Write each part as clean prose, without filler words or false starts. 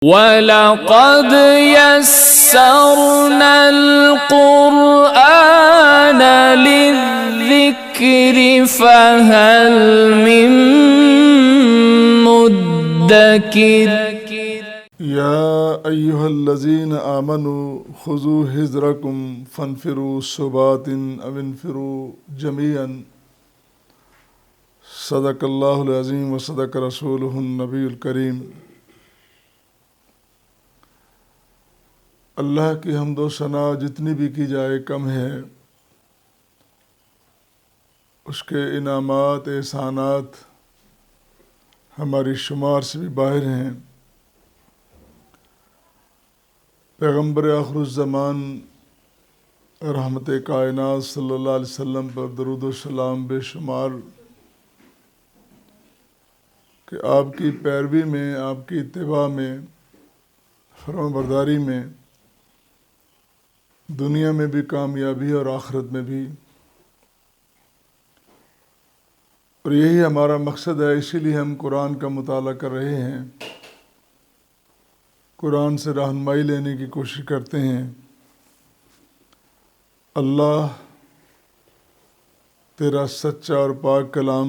وَلَقَدْ يَسَّرْنَا الْقُرْآنَ لِلذِّكْرِ فَهَلْ مِن مُّدَّكِرٍ یا ایہا الذین آمنوا خذوا حذرکم فانفروا ثبات او انفروا جمیعا صدق اللہ العظیم وصدق رسولہ النبی الکریم۔ اللہ کی حمد و ثنا جتنی بھی کی جائے کم ہے، اس کے انعامات احسانات ہماری شمار سے بھی باہر ہیں۔ پیغمبر آخر الزمان رحمت کائنات صلی اللہ علیہ وسلم پر درود و سلام بے شمار کہ آپ کی پیروی میں، آپ کی اتباع میں، فرمانبرداری میں دنیا میں بھی کامیابی اور آخرت میں بھی، اور یہی ہمارا مقصد ہے۔ اسی لیے ہم قرآن کا مطالعہ کر رہے ہیں، قرآن سے رہنمائی لینے کی کوشش کرتے ہیں۔ اللہ تیرا سچا اور پاک کلام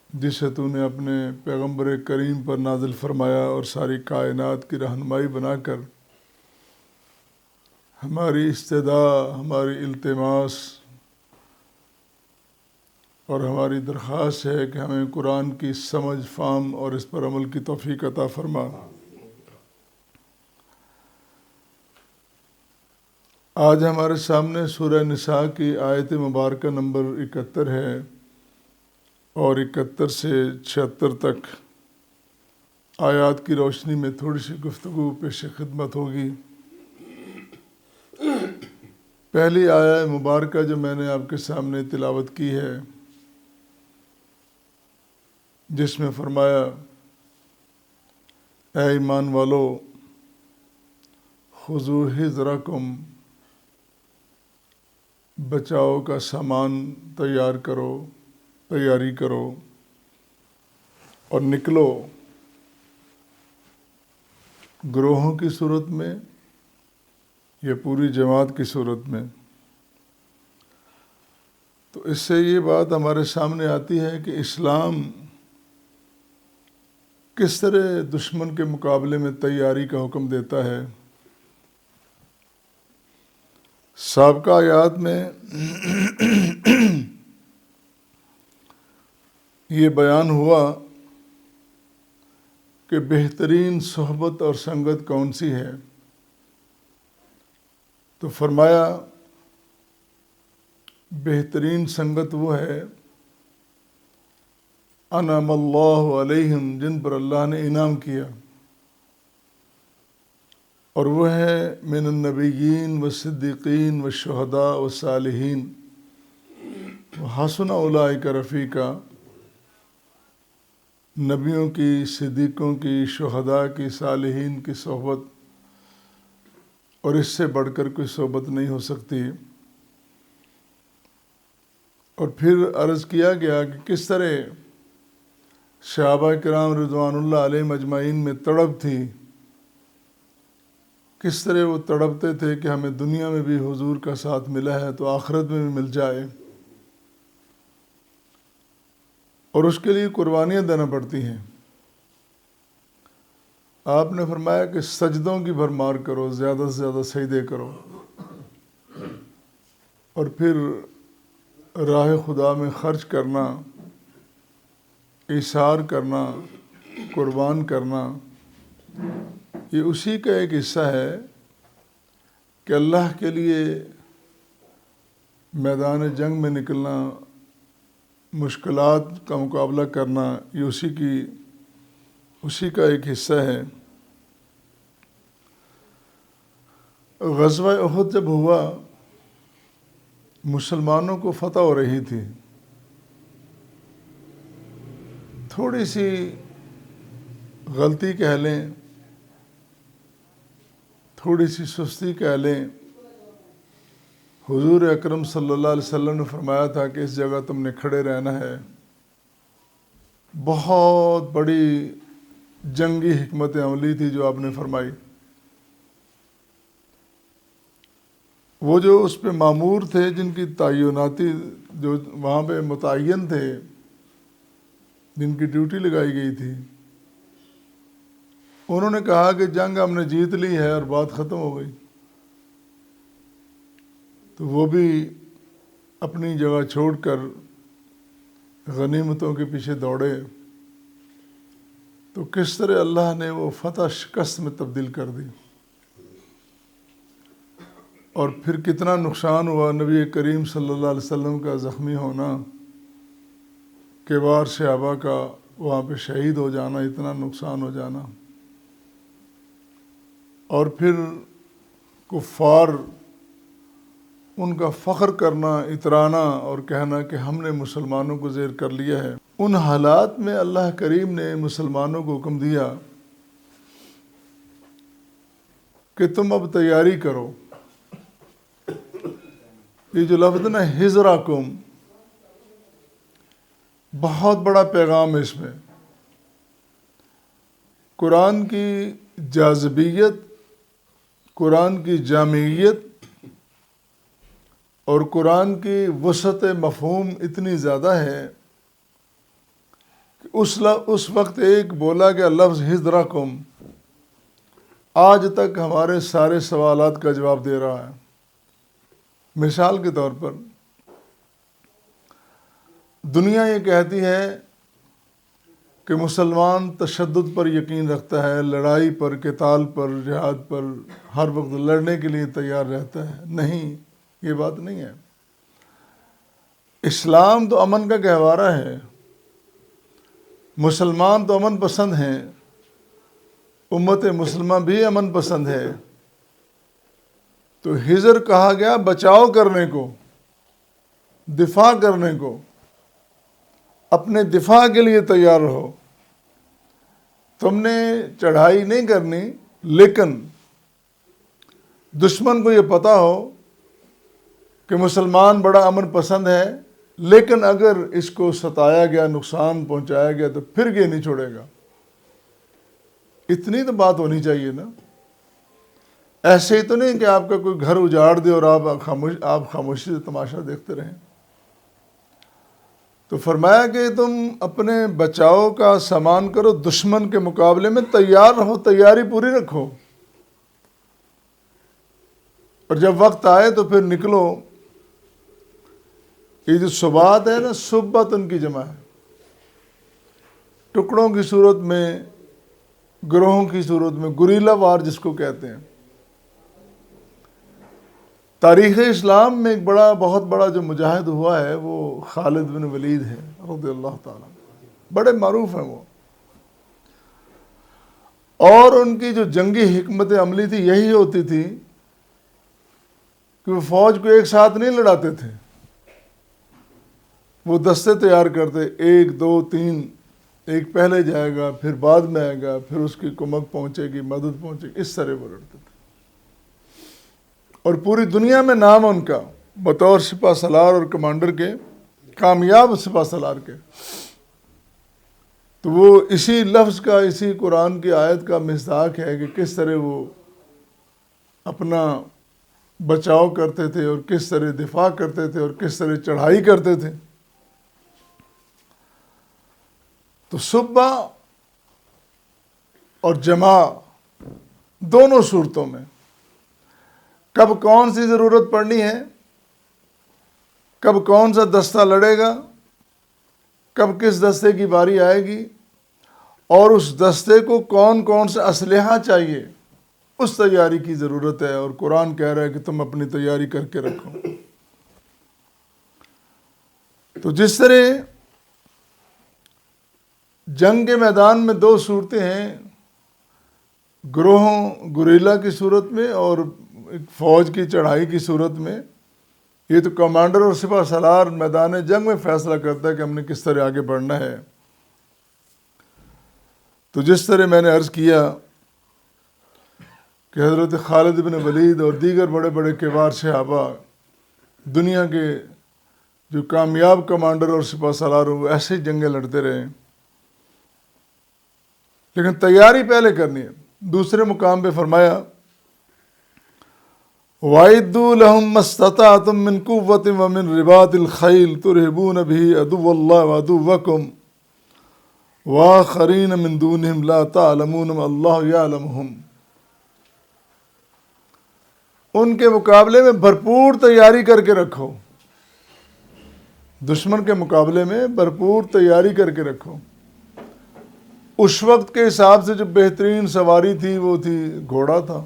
جسے تو نے اپنے پیغمبر کریم پر نازل فرمایا اور ساری کائنات کی رہنمائی بنا کر ہماری استدعا، ہماری التماس اور ہماری درخواست ہے کہ ہمیں قرآن کی سمجھ، فہم اور اس پر عمل کی توفیق عطا فرما۔ آج ہمارے سامنے سورہ نساء کی آیت مبارکہ نمبر 71 ہے اور 71 سے 76 تک آیات کی روشنی میں تھوڑی سی گفتگو پیش خدمت ہوگی۔ پہلی آیت مبارکہ جو میں نے آپ کے سامنے تلاوت کی ہے، جس میں فرمایا، اے ایمان والو خذوا حذرکم، بچاؤ کا سامان تیاری کرو اور نکلو، گروہوں کی صورت میں یا پوری جماعت کی صورت میں۔ تو اس سے یہ بات ہمارے سامنے آتی ہے کہ اسلام کس طرح دشمن کے مقابلے میں تیاری کا حکم دیتا ہے۔ سابقہ آیات میں یہ بیان ہوا کہ بہترین صحبت اور سنگت کون سی ہے، تو فرمایا بہترین سنگت وہ ہے انعم اللہ علیہم، جن پر اللہ نے انعام کیا، اور وہ ہے من النبیین والصدیقین والشہداء والصالحین وحسن اولئک رفیقا، نبیوں کی، صدیقوں کی، شہداء کی، صالحین کی صحبت، اور اس سے بڑھ کر کوئی صحبت نہیں ہو سکتی۔ اور پھر عرض کیا گیا کہ کس طرح صحابہ کرام رضوان اللہ علیہم اجمعین میں تڑپ تھی، کس طرح وہ تڑپتے تھے کہ ہمیں دنیا میں بھی حضور کا ساتھ ملا ہے تو آخرت میں بھی مل جائے، اور اس کے لیے قربانیاں دینا پڑتی ہیں۔ آپ نے فرمایا کہ سجدوں کی بھرمار کرو، زیادہ سے زیادہ سجدے کرو، اور پھر راہ خدا میں خرچ کرنا، ایثار کرنا، قربان کرنا، یہ اسی کا ایک حصہ ہے کہ اللہ کے لیے میدان جنگ میں نکلنا، مشکلات کا مقابلہ کرنا، یہ اسی کا ایک حصہ ہے۔ غزوہ احد جب ہوا، مسلمانوں کو فتح ہو رہی تھی، تھوڑی سی غلطی کہہ لیں، تھوڑی سی سستی کہہ لیں، حضور اکرم صلی اللہ علیہ وسلم نے فرمایا تھا کہ اس جگہ تم نے کھڑے رہنا ہے، بہت بڑی جنگی حکمت عملی تھی جو آپ نے فرمائی. وہ جو اس پہ مامور تھے، جن کی تعیناتی جو وہاں پہ متعین تھے، جن کی ڈیوٹی لگائی گئی تھی، انہوں نے کہا کہ جنگ ہم نے جیت لی ہے اور بات ختم ہو گئی. تو وہ بھی اپنی جگہ چھوڑ کر غنیمتوں کے پیچھے دوڑے. تو کس طرح اللہ نے وہ فتح شکست میں تبدیل کر دی، اور پھر کتنا نقصان ہوا. نبی کریم صلی اللہ علیہ وسلم کا زخمی ہونا، کبار صحابہ کا وہاں پہ شہید ہو جانا، اتنا نقصان ہو جانا، اور پھر کفار ان کا فخر کرنا، اترانا اور کہنا کہ ہم نے مسلمانوں کو زیر کر لیا ہے. ان حالات میں اللہ کریم نے مسلمانوں کو حکم دیا کہ تم اب تیاری کرو. یہ جو لفظ نا حذرکم، بہت بڑا پیغام ہے اس میں. قرآن کی جاذبیت، قرآن کی جامعیت اور قرآن کی وسعت مفہوم اتنی زیادہ ہے کہ اس وقت ایک بولا گیا لفظ حذرکم آج تک ہمارے سارے سوالات کا جواب دے رہا ہے. مثال کے طور پر دنیا یہ کہتی ہے کہ مسلمان تشدد پر یقین رکھتا ہے، لڑائی پر، قتال پر، جہاد پر ہر وقت لڑنے کے لیے تیار رہتا ہے. نہیں، یہ بات نہیں ہے. اسلام تو امن کا گہوارہ ہے، مسلمان تو امن پسند ہیں، امت مسلمہ بھی امن پسند ہے. تو حذر کہا گیا بچاؤ کرنے کو، دفاع کرنے کو. اپنے دفاع کے لیے تیار رہو. تم نے چڑھائی نہیں کرنی، لیکن دشمن کو یہ پتا ہو کہ مسلمان بڑا امن پسند ہے، لیکن اگر اس کو ستایا گیا، نقصان پہنچایا گیا تو پھر یہ نہیں چھوڑے گا. اتنی تو بات ہونی چاہیے نا. ایسے ہی تو نہیں کہ آپ کا کوئی گھر اجاڑ دے اور آپ خاموشی سے تماشا دیکھتے رہیں. تو فرمایا کہ تم اپنے بچاؤ کا سامان کرو، دشمن کے مقابلے میں تیار رہو، تیاری پوری رکھو، اور جب وقت آئے تو پھر نکلو. یہ جو صبات ہے نا، صبت ان کی جمع ہے. ٹکڑوں کی صورت میں، گروہوں کی صورت میں، گریلا وار جس کو کہتے ہیں. تاریخ اسلام میں ایک بہت بڑا جو مجاہد ہوا ہے وہ خالد بن ولید ہے رضی اللہ تعالیٰ. بڑے معروف ہیں وہ. اور ان کی جو جنگی حکمت عملی تھی یہی ہوتی تھی کہ وہ فوج کو ایک ساتھ نہیں لڑاتے تھے. وہ دستے تیار کرتے، 1 2 3، ایک پہلے جائے گا، پھر بعد میں آئے گا، پھر اس کی کمک پہنچے گی، مدد پہنچے گی. اس طرح وہ لڑتے تھے. اور پوری دنیا میں نام ان کا بطور سپہ سالار اور کمانڈر کے، کامیاب سپہ سالار کے. تو وہ اسی لفظ کا، اسی قرآن کی آیت کا مصداق ہے کہ کس طرح وہ اپنا بچاؤ کرتے تھے اور کس طرح دفاع کرتے تھے اور کس طرح چڑھائی کرتے تھے. تو صبح اور جمع دونوں صورتوں میں کب کون سی ضرورت پڑنی ہے، کب کون سا دستہ لڑے گا، کب کس دستے کی باری آئے گی، اور اس دستے کو کون کون سا اسلحہ چاہیے، اس تیاری کی ضرورت ہے. اور قرآن کہہ رہا ہے کہ تم اپنی تیاری کر کے رکھو. تو جس طرح جنگ کے میدان میں 2 صورتیں ہیں، گروہوں، گریلا کی صورت میں اور ایک فوج کی چڑھائی کی صورت میں. یہ تو کمانڈر اور سپہ سالار میدان جنگ میں فیصلہ کرتا ہے کہ ہم نے کس طرح آگے بڑھنا ہے. تو جس طرح میں نے عرض کیا کہ حضرت خالد بن ولید اور دیگر بڑے بڑے کبار صحابہ، دنیا کے جو کامیاب کمانڈر اور سپہ سالار ہوں، وہ ایسے جنگیں لڑتے رہے. لیکن تیاری پہلے کرنی ہے۔ دوسرے مقام پہ فرمایا وَأَعِدُّوا لَهُم مَّا اسْتَطَعْتُم مِّن قُوَّةٍ وَمِن رِّبَاطِ الْخَيْلِ تُرْهِبُونَ بِهِ عَدُوَّ اللَّهِ وَعَدُوَّكُمْ وَآخَرِينَ مِن دُونِهِمْ لَا تَعْلَمُونَهُمْ اللَّهُ يَعْلَمُهُمْ۔ ان کے مقابلے میں بھرپور تیاری کر کے رکھو، دشمن کے مقابلے میں بھرپور تیاری کر کے رکھو۔ اس وقت کے حساب سے جو بہترین سواری تھی وہ تھی گھوڑا تھا،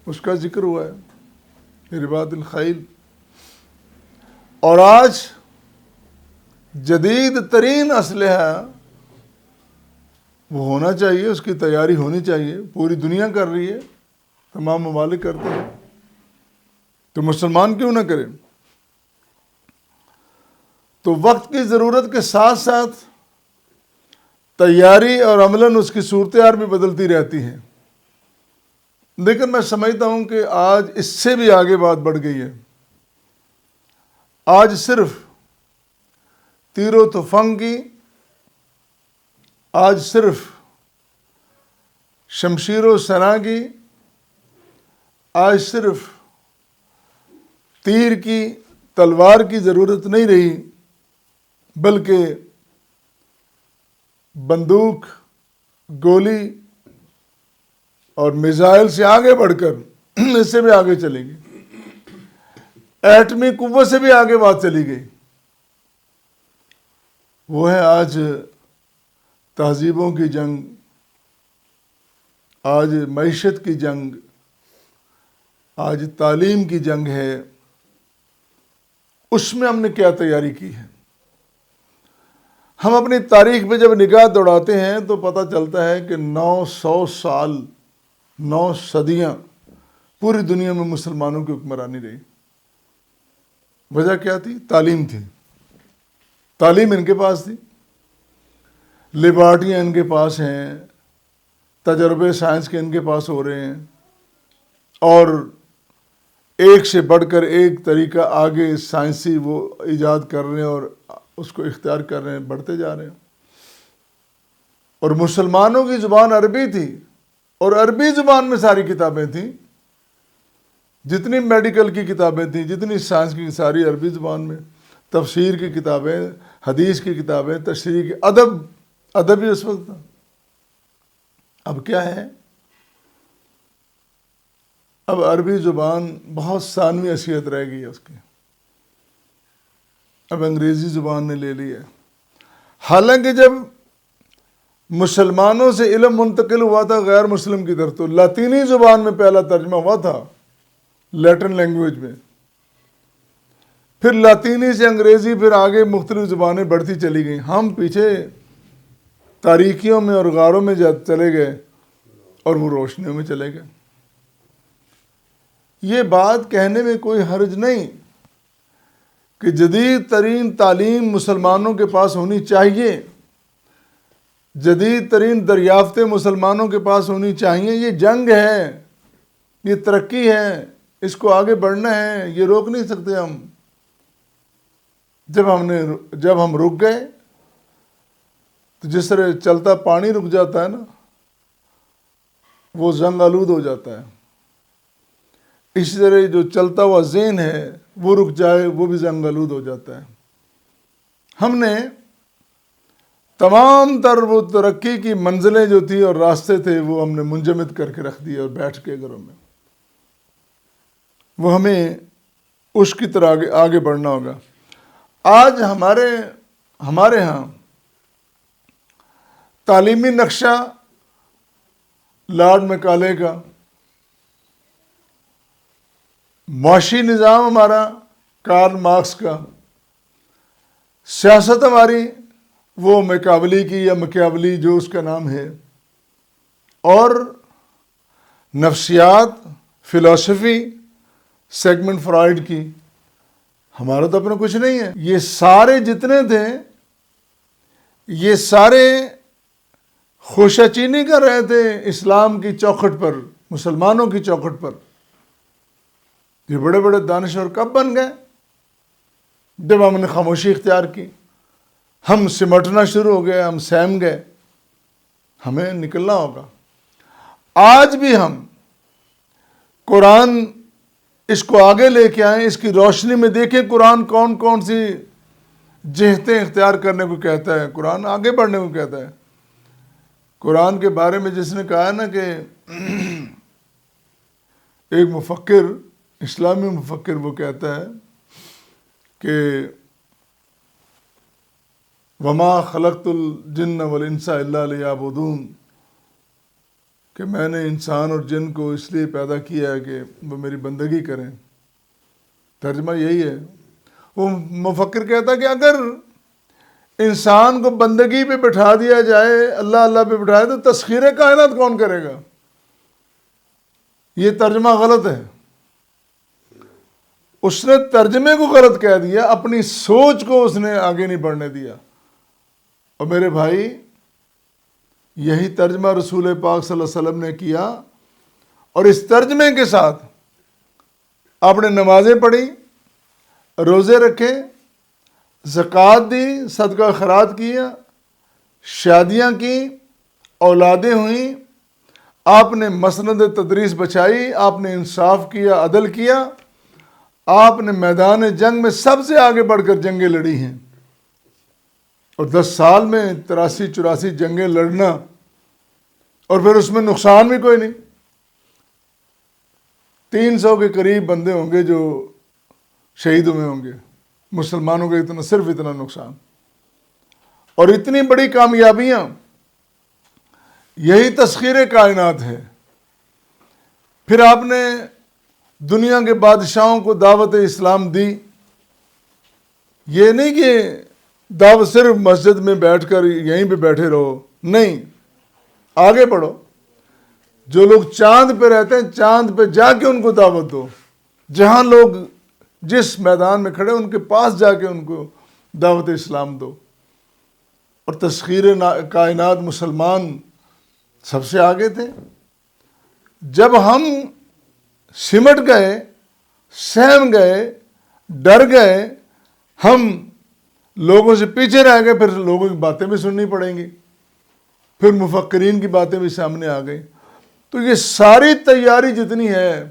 اس کا ذکر ہوا ہے رباط الخیل۔ اور آج جدید ترین اسلحہ وہ ہونا چاہیے، اس کی تیاری ہونی چاہیے، پوری دنیا کر رہی ہے، تمام ممالک کرتے ہیں، تو مسلمان کیوں نہ کرے؟ تو وقت کی ضرورت کے ساتھ ساتھ تیاری اور عملاً اس کی صورتحال بھی بدلتی رہتی ہے، لیکن میں سمجھتا ہوں کہ آج اس سے بھی آگے بات بڑھ گئی ہے۔ آج صرف تیر و تفنگ کی، آج صرف شمشیر و سنا کی، آج صرف تیر کی، تلوار کی ضرورت نہیں رہی، بلکہ بندوق، گولی اور میزائل سے آگے بڑھ کر اس سے بھی آگے چلے گی، ایٹمی قوت سے بھی آگے بات چلی گئی۔ وہ ہے آج تہذیبوں کی جنگ، آج معیشت کی جنگ، آج تعلیم کی جنگ ہے۔ اس میں ہم نے کیا تیاری کی ہے؟ ہم اپنی تاریخ پہ جب نگاہ دوڑاتے ہیں تو پتہ چلتا ہے کہ 900 سال، 9 صدیاں پوری دنیا میں مسلمانوں کی حکمرانی رہی۔ وجہ کیا تھی؟ تعلیم تھی، تعلیم ان کے پاس تھی، لیبارٹریاں ان کے پاس ہیں، تجربے سائنس کے ان کے پاس ہو رہے ہیں، اور ایک سے بڑھ کر ایک طریقہ آگے سائنسی وہ ایجاد کر رہے ہیں اور اس کو اختیار کر رہے ہیں، بڑھتے جا رہے ہیں۔ اور مسلمانوں کی زبان عربی تھی، اور عربی زبان میں ساری کتابیں تھیں، جتنی میڈیکل کی کتابیں تھیں، جتنی سائنس کی، ساری عربی زبان میں، تفسیر کی کتابیں، حدیث کی کتابیں، تشریح کی، ادب ہی اس وقت تھا۔ اب کیا ہے؟ اب عربی زبان بہت ثانوی حیثیت رہ گئی ہے اس کی، اب انگریزی زبان نے لے لی ہے۔ حالانکہ جب مسلمانوں سے علم منتقل ہوا تھا غیر مسلم کی طرف تو لاطینی زبان میں پہلا ترجمہ ہوا تھا، لیٹن لینگویج میں، پھر لاطینی سے انگریزی، پھر آگے مختلف زبانیں بڑھتی چلی گئیں۔ ہم پیچھے تاریکیوں میں اور غاروں میں چلے گئے اور وہ روشنیوں میں چلے گئے۔ یہ بات کہنے میں کوئی حرج نہیں کہ جدید ترین تعلیم مسلمانوں کے پاس ہونی چاہیے، جدید ترین دریافتیں مسلمانوں کے پاس ہونی چاہیے۔ یہ جنگ ہے، یہ ترقی ہے، اس کو آگے بڑھنا ہے، یہ روک نہیں سکتے ہم۔ جب ہم رک گئے تو جس طرح چلتا پانی رک جاتا ہے نا، وہ زنگ آلود ہو جاتا ہے، اسی طرح جو چلتا ہوا ذہن ہے وہ رک جائے، وہ بھی زنگ آلود ہو جاتا ہے۔ ہم نے تمام تر وہ ترقی کی منزلیں جو تھی اور راستے تھے وہ ہم نے منجمد کر کے رکھ دیے، اور بیٹھ کے گھروں میں وہ ہمیں اس کی طرح آگے بڑھنا ہوگا۔ آج ہمارے ہاں تعلیمی نقشہ لارڈ میکالے کا، معاشی نظام ہمارا کارل مارکس کا، سیاست ہماری وہ میکاولی کی یا مکیاولی جو اس کا نام ہے، اور نفسیات، فلسفی سیگمنٹ فرائیڈ کی۔ ہمارا تو اپنا کچھ نہیں ہے۔ یہ سارے جتنے تھے یہ سارے خوشہ چینی کر رہے تھے اسلام کی چوکھٹ پر، مسلمانوں کی چوکھٹ پر۔ یہ بڑے بڑے دانشور کب بن گئے؟ جب ہم نے خاموشی اختیار کی، ہم سمٹنا شروع ہو گئے، ہم سہم گئے، ہمیں نکلنا ہوگا۔ آج بھی ہم قرآن اس کو آگے لے کے آئیں، اس کی روشنی میں دیکھیں قرآن کون کون سی جہتیں اختیار کرنے کو کہتا ہے، قرآن آگے بڑھنے کو کہتا ہے۔ قرآن کے بارے میں جس نے کہا ہے نا کہ ایک مفکر، اسلامی مفکر، وہ کہتا ہے کہ وما خلقت الجن والانس الا لیعبدون، کہ میں نے انسان اور جن کو اس لیے پیدا کیا ہے کہ وہ میری بندگی کریں۔ ترجمہ یہی ہے۔ وہ مفکر کہتا ہے کہ اگر انسان کو بندگی پہ بٹھا دیا جائے، اللہ اللہ پہ بٹھائے، تو تسخیر کائنات کون کرے گا؟ یہ ترجمہ غلط ہے۔ اس نے ترجمے کو غلط کہہ دیا، اپنی سوچ کو اس نے آگے نہیں بڑھنے دیا۔ اور میرے بھائی، یہی ترجمہ رسول پاک صلی اللہ علیہ وسلم نے کیا، اور اس ترجمے کے ساتھ آپ نے نمازیں پڑھی، روزے رکھے، زکوٰۃ دی، صدقہ خیرات کیا، شادیاں کی، اولادیں ہوئیں، آپ نے مسند تدریس بچائی، آپ نے انصاف کیا، عدل کیا، آپ نے میدان جنگ میں سب سے آگے بڑھ کر جنگیں لڑی ہیں، اور 10 سال میں 83-84 جنگیں لڑنا، اور پھر اس میں نقصان بھی کوئی نہیں۔ 300 کے قریب بندے ہوں گے جو شہید ہوئے ہوں گے، مسلمانوں کا صرف اتنا نقصان، اور اتنی بڑی کامیابیاں۔ یہی تسخیر کائنات ہے۔ پھر آپ نے دنیا کے بادشاہوں کو دعوت اسلام دی۔ یہ نہیں کہ دعوت صرف مسجد میں بیٹھ کر یہیں پہ بیٹھے رہو، نہیں، آگے بڑھو۔ جو لوگ چاند پہ رہتے ہیں، چاند پہ جا کے ان کو دعوت دو۔ جہاں لوگ جس میدان میں کھڑے ان کے پاس جا کے ان کو دعوت اسلام دو۔ اور تسخیر کائنات مسلمان سب سے آگے تھے۔ جب ہم سمٹ گئے، سہم گئے، ڈر گئے، ہم لوگوں سے پیچھے رہ گئے، پھر لوگوں کی باتیں بھی سننی پڑیں گی، پھر مفکرین کی باتیں بھی سامنے آ گئی۔ تو یہ ساری تیاری جتنی ہے،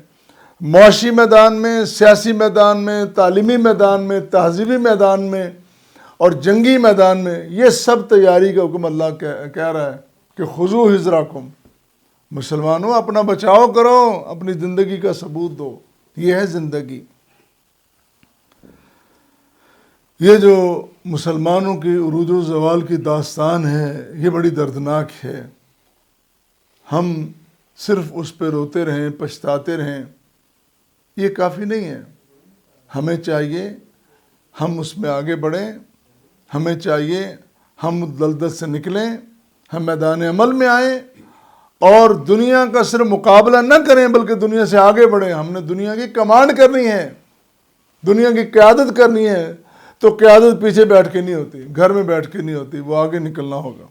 معاشی میدان میں، سیاسی میدان میں، تعلیمی میدان میں، تہذیبی میدان میں اور جنگی میدان میں، یہ سب تیاری کا حکم اللہ کہہ رہا ہے کہ خذوا حذرکم، مسلمانوں اپنا بچاؤ کرو، اپنی زندگی کا ثبوت دو۔ یہ ہے زندگی۔ یہ جو مسلمانوں کی عروج و زوال کی داستان ہے، یہ بڑی دردناک ہے۔ ہم صرف اس پہ روتے رہیں، پچھتاتے رہیں، یہ کافی نہیں ہے۔ ہمیں چاہیے ہم اس میں آگے بڑھیں، ہمیں چاہیے ہم دلدل سے نکلیں، ہم میدان عمل میں آئیں، اور دنیا کا صرف مقابلہ نہ کریں بلکہ دنیا سے آگے بڑھیں۔ ہم نے دنیا کی کمانڈ کرنی ہے، دنیا کی قیادت کرنی ہے، تو قیادت پیچھے بیٹھ کے نہیں ہوتی، گھر میں بیٹھ کے نہیں ہوتی، وہ آگے نکلنا ہوگا۔